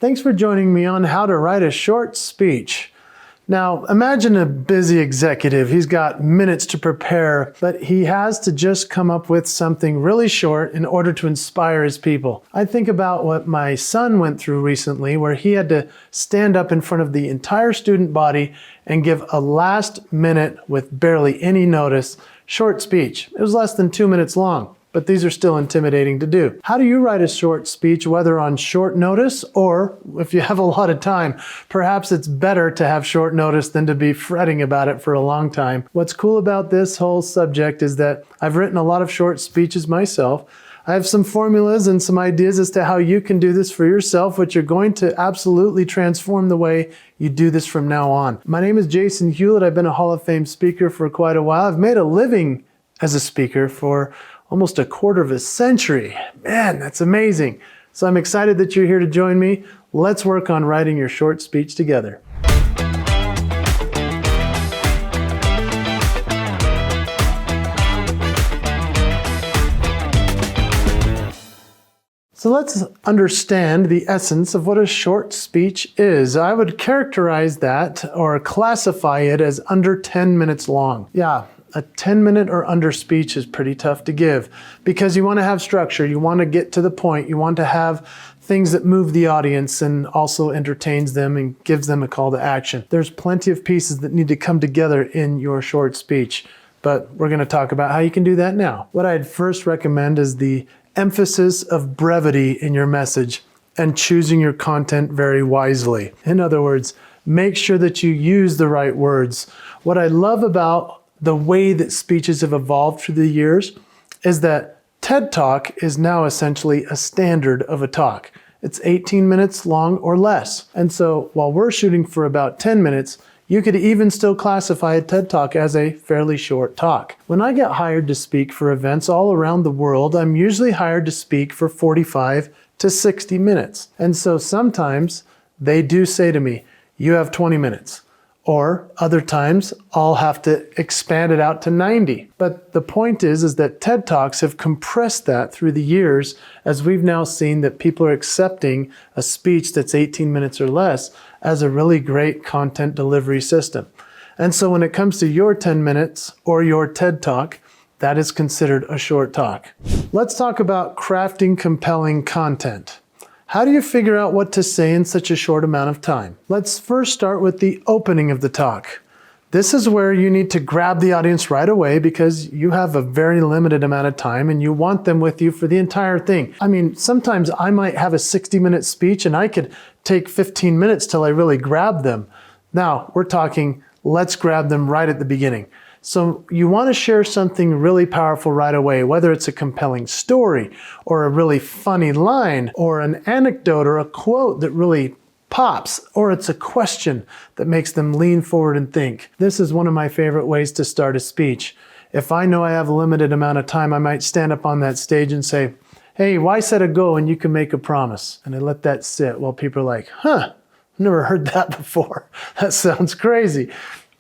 Thanks for joining me on how to write a short speech. Now, imagine a busy executive. He's got minutes to prepare, but he has to just come up with something really short in order to inspire his people. I think about what my son went through recently, where he had to stand up in front of the entire student body and give a last minute, with barely any notice, short speech. It was less than 2 minutes long. But these are still intimidating to do. How do you write a short speech, whether on short notice or if you have a lot of time? Perhaps it's better to have short notice than to be fretting about it for a long time. What's cool about this whole subject is that I've written a lot of short speeches myself. I have some formulas and some ideas as to how you can do this for yourself, which are going to absolutely transform the way you do this from now on. My name is Jason Hewlett. I've been a Hall of Fame speaker for quite a while. I've made a living as a speaker for almost a quarter of a century. Man, that's amazing. So I'm excited that you're here to join me. Let's work on writing your short speech together. So let's understand the essence of what a short speech is. I would characterize that or classify it as under 10 minutes long. Yeah. A 10-minute or under speech is pretty tough to give because you want to have structure, you want to get to the point, you want to have things that move the audience and also entertains them and gives them a call to action. There's plenty of pieces that need to come together in your short speech, but we're going to talk about how you can do that now. What I'd first recommend is the emphasis of brevity in your message and choosing your content very wisely. In other words, make sure that you use the right words. What I love about the way that speeches have evolved through the years is that TED Talk is now essentially a standard of a talk. It's 18 minutes long or less. And so while we're shooting for about 10 minutes, you could even still classify a TED Talk as a fairly short talk. When I get hired to speak for events all around the world, I'm usually hired to speak for 45 to 60 minutes. And so sometimes they do say to me, "You have 20 minutes. Or other times, I'll have to expand it out to 90. But the point is that TED Talks have compressed that through the years, as we've now seen that people are accepting a speech that's 18 minutes or less as a really great content delivery system. And so when it comes to your 10 minutes or your TED Talk, that is considered a short talk. Let's talk about crafting compelling content. How do you figure out what to say in such a short amount of time? Let's first start with the opening of the talk. This is where you need to grab the audience right away because you have a very limited amount of time and you want them with you for the entire thing. I mean, sometimes I might have a 60-minute speech and I could take 15 minutes till I really grab them. Now, we're talking, let's grab them right at the beginning. So you want to share something really powerful right away, whether it's a compelling story or a really funny line or an anecdote or a quote that really pops, or it's a question that makes them lean forward and think. This is one of my favorite ways to start a speech. If I know I have a limited amount of time, I might stand up on that stage and say, "Hey, why set a goal when you can make a promise?" And I let that sit while people are like, "Huh, I've never heard that before. That sounds crazy."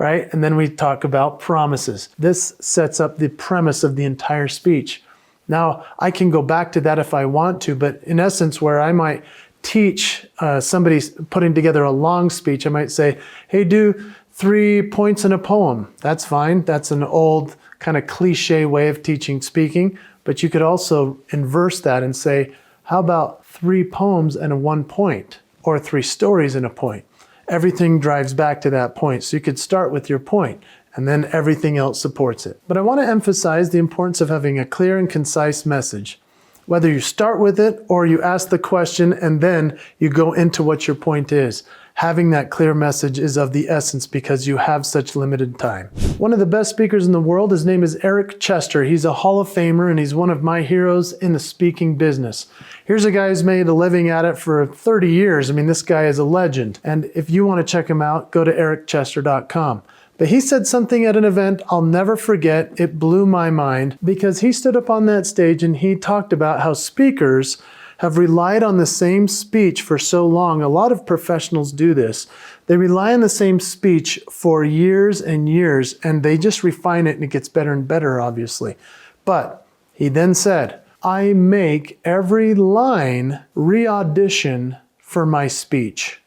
Right? And then we talk about promises. This sets up the premise of the entire speech. Now, I can go back to that if I want to, but in essence, where I might teach somebody putting together a long speech, I might say, "Hey, do 3 points in a poem." That's fine. That's an old kind of cliche way of teaching speaking, but you could also inverse that and say, "How about 3 poems and 1 point?" Or 3 stories and a point. Everything drives back to that point. So you could start with your point and then everything else supports it. But I want to emphasize the importance of having a clear and concise message. Whether you start with it or you ask the question and then you go into what your point is. Having that clear message is of the essence because you have such limited time. One of the best speakers in the world, his name is Eric Chester. He's a Hall of Famer and he's one of my heroes in the speaking business. Here's a guy who's made a living at it for 30 years. I mean, this guy is a legend. And if you want to check him out, go to ericchester.com. But he said something at an event I'll never forget. It blew my mind because he stood up on that stage and he talked about how speakers have relied on the same speech for so long. A lot of professionals do this. They rely on the same speech for years and years, and they just refine it and it gets better and better, obviously. But he then said, I make every line re-audition for my speech.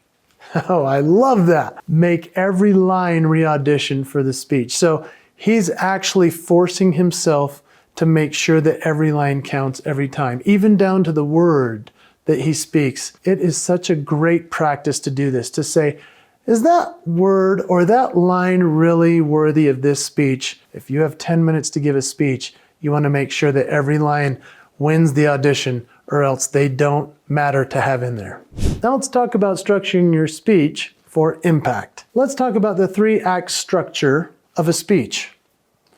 Oh, I love that. Make every line re-audition for the speech. So he's actually forcing himself to make sure that every line counts every time, even down to the word that he speaks. It is such a great practice to do this, to say, is that word or that line really worthy of this speech? If you have 10 minutes to give a speech, you want to make sure that every line wins the audition, or else they don't matter to have in there. Now let's talk about structuring your speech for impact. Let's talk about the 3-act structure of a speech: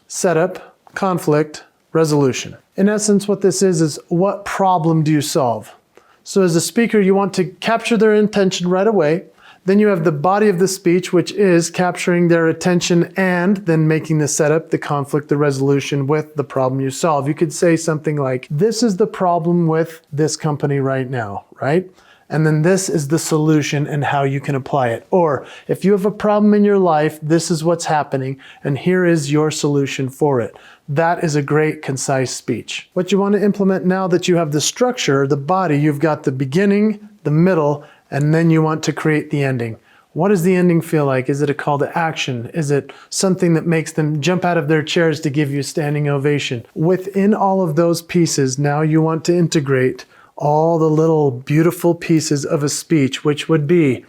setup, conflict, resolution. In essence, what this is what problem do you solve? So as a speaker, you want to capture their attention right away. Then you have the body of the speech, which is capturing their attention and then making the setup, the conflict, the resolution with the problem you solve. You could say something like, this is the problem with this company right now, right? And then this is the solution and how you can apply it. Or if you have a problem in your life, this is what's happening and here is your solution for it. That is a great, concise speech. What you want to implement now that you have the structure, the body, you've got the beginning, the middle, and then you want to create the ending. What does the ending feel like? Is it a call to action? Is it something that makes them jump out of their chairs to give you a standing ovation? Within all of those pieces, now you want to integrate all the little beautiful pieces of a speech, which would be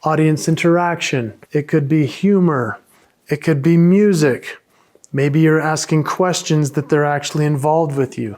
audience interaction. It could be humor. It could be music. Maybe you're asking questions that they're actually involved with you.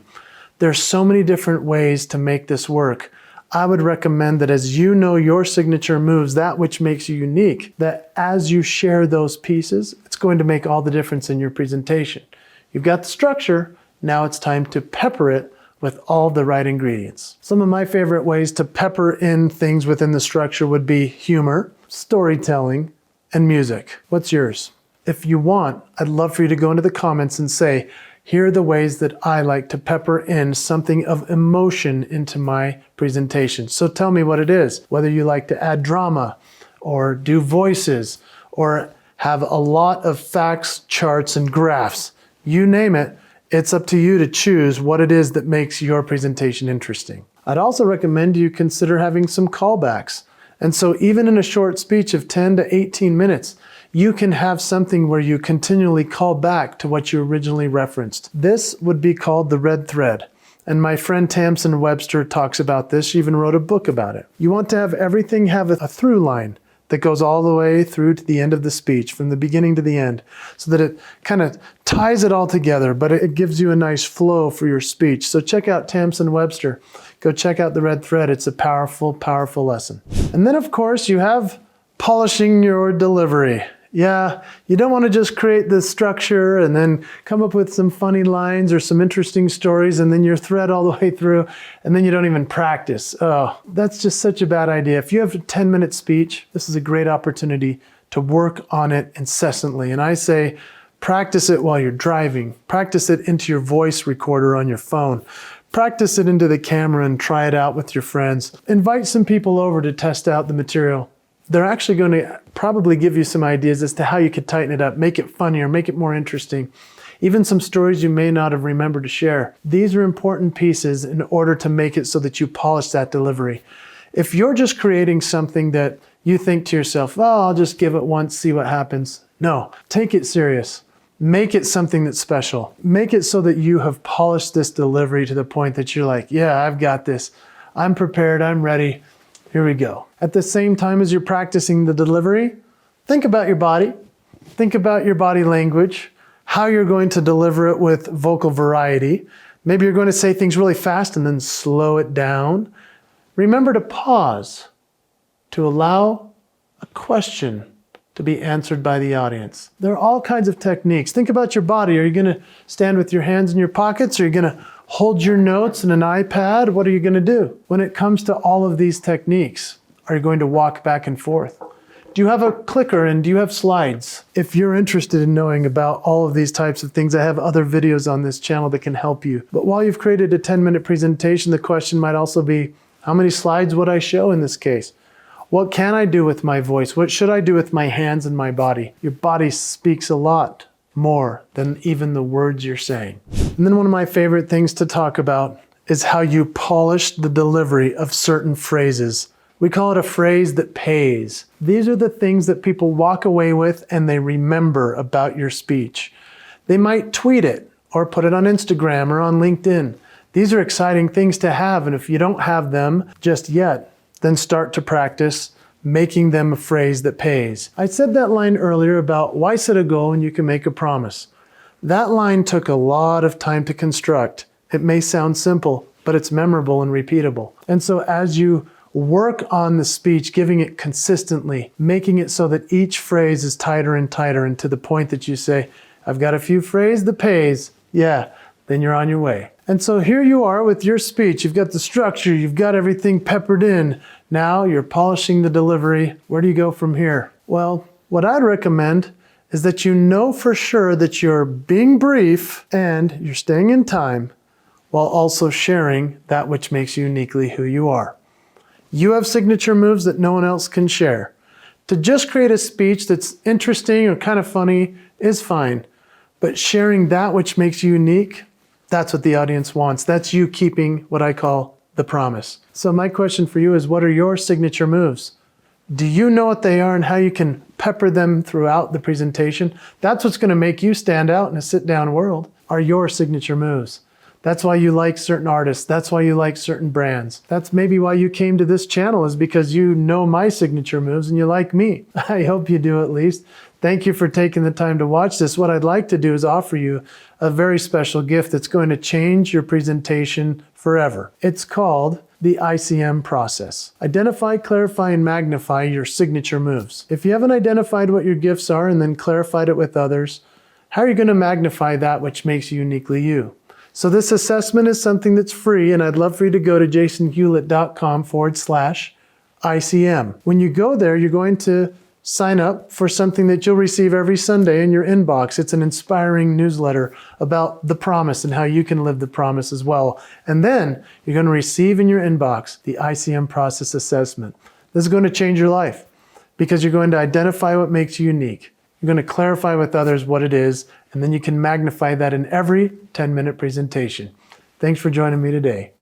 There's so many different ways to make this work. I would recommend that as you know your signature moves, that which makes you unique, that as you share those pieces, it's going to make all the difference in your presentation. You've got the structure, now it's time to pepper it with all the right ingredients. Some of my favorite ways to pepper in things within the structure would be humor, storytelling, and music. What's yours? If you want, I'd love for you to go into the comments and say, here are the ways that I like to pepper in something of emotion into my presentation. So tell me what it is, whether you like to add drama or do voices or have a lot of facts, charts, and graphs. You name it, it's up to you to choose what it is that makes your presentation interesting. I'd also recommend you consider having some callbacks. And so even in a short speech of 10 to 18 minutes, you can have something where you continually call back to what you originally referenced. This would be called the red thread. And my friend Tamsin Webster talks about this. She even wrote a book about it. You want to have everything have a through line that goes all the way through to the end of the speech, from the beginning to the end, so that it kind of ties it all together, but it gives you a nice flow for your speech. So check out Tamsin Webster. Go check out the red thread. It's a powerful, powerful lesson. And then, of course, you have polishing your delivery. Yeah, you don't want to just create this structure and then come up with some funny lines or some interesting stories and then your thread all the way through and then you don't even practice. Oh, that's just such a bad idea. If you have a 10-minute speech, this is a great opportunity to work on it incessantly. And I say, practice it while you're driving. Practice it into your voice recorder on your phone. Practice it into the camera and try it out with your friends. Invite some people over to test out the material. They're actually going to probably give you some ideas as to how you could tighten it up, make it funnier, make it more interesting. Even some stories you may not have remembered to share. These are important pieces in order to make it so that you polish that delivery. If you're just creating something that you think to yourself, oh, I'll just give it once, see what happens. No, take it serious. Make it something that's special. Make it so that you have polished this delivery to the point that you're like, yeah, I've got this. I'm prepared, I'm ready. Here we go. At the same time as you're practicing the delivery, think about your body. Think about your body language, how you're going to deliver it with vocal variety. Maybe you're going to say things really fast and then slow it down. Remember to pause, to allow a question to be answered by the audience. There are all kinds of techniques. Think about your body. Are you going to stand with your hands in your pockets? Are you going to hold your notes in an iPad? What are you going to do? When it comes to all of these techniques, are you going to walk back and forth? Do you have a clicker and do you have slides? If you're interested in knowing about all of these types of things, I have other videos on this channel that can help you. But while you've created a 10-minute presentation, the question might also be, how many slides would I show in this case? What can I do with my voice? What should I do with my hands and my body? Your body speaks a lot more than even the words you're saying. And then one of my favorite things to talk about is how you polish the delivery of certain phrases We call it a phrase that pays. These are the things that people walk away with and they remember about your speech. They might tweet it or put it on Instagram or on LinkedIn. These are exciting things to have, and if you don't have them just yet, then start to practice making them a phrase that pays. I said that line earlier about why set a goal when you can make a promise. That line took a lot of time to construct. It may sound simple, but it's memorable and repeatable. And so as you work on the speech, giving it consistently, making it so that each phrase is tighter and tighter, and to the point that you say, I've got a few phrases that pays, yeah, then you're on your way. And so here you are with your speech. You've got the structure, you've got everything peppered in. Now you're polishing the delivery. Where do you go from here? Well, what I'd recommend is that you know for sure that you're being brief and you're staying in time while also sharing that which makes you uniquely who you are. You have signature moves that no one else can share. To just create a speech that's interesting or kind of funny is fine, but sharing that which makes you unique, that's what the audience wants. That's you keeping what I call the promise. So my question for you is, what are your signature moves? Do you know what they are and how you can pepper them throughout the presentation? That's what's going to make you stand out in a sit-down world, are your signature moves. That's why you like certain artists. That's why you like certain brands. That's maybe why you came to this channel, is because you know my signature moves and you like me. I hope you do, at least. Thank you for taking the time to watch this. What I'd like to do is offer you a very special gift that's going to change your presentation forever. It's called the ICM process. Identify, clarify, and magnify your signature moves. If you haven't identified what your gifts are and then clarified it with others, how are you going to magnify that which makes you uniquely you? So this assessment is something that's free, and I'd love for you to go to jasonhewlett.com/ICM. When you go there, you're going to sign up for something that you'll receive every Sunday in your inbox. It's an inspiring newsletter about the promise and how you can live the promise as well. And then you're going to receive in your inbox the ICM process assessment. This is going to change your life because you're going to identify what makes you unique. You're going to clarify with others what it is, and then you can magnify that in every 10-minute presentation. Thanks for joining me today.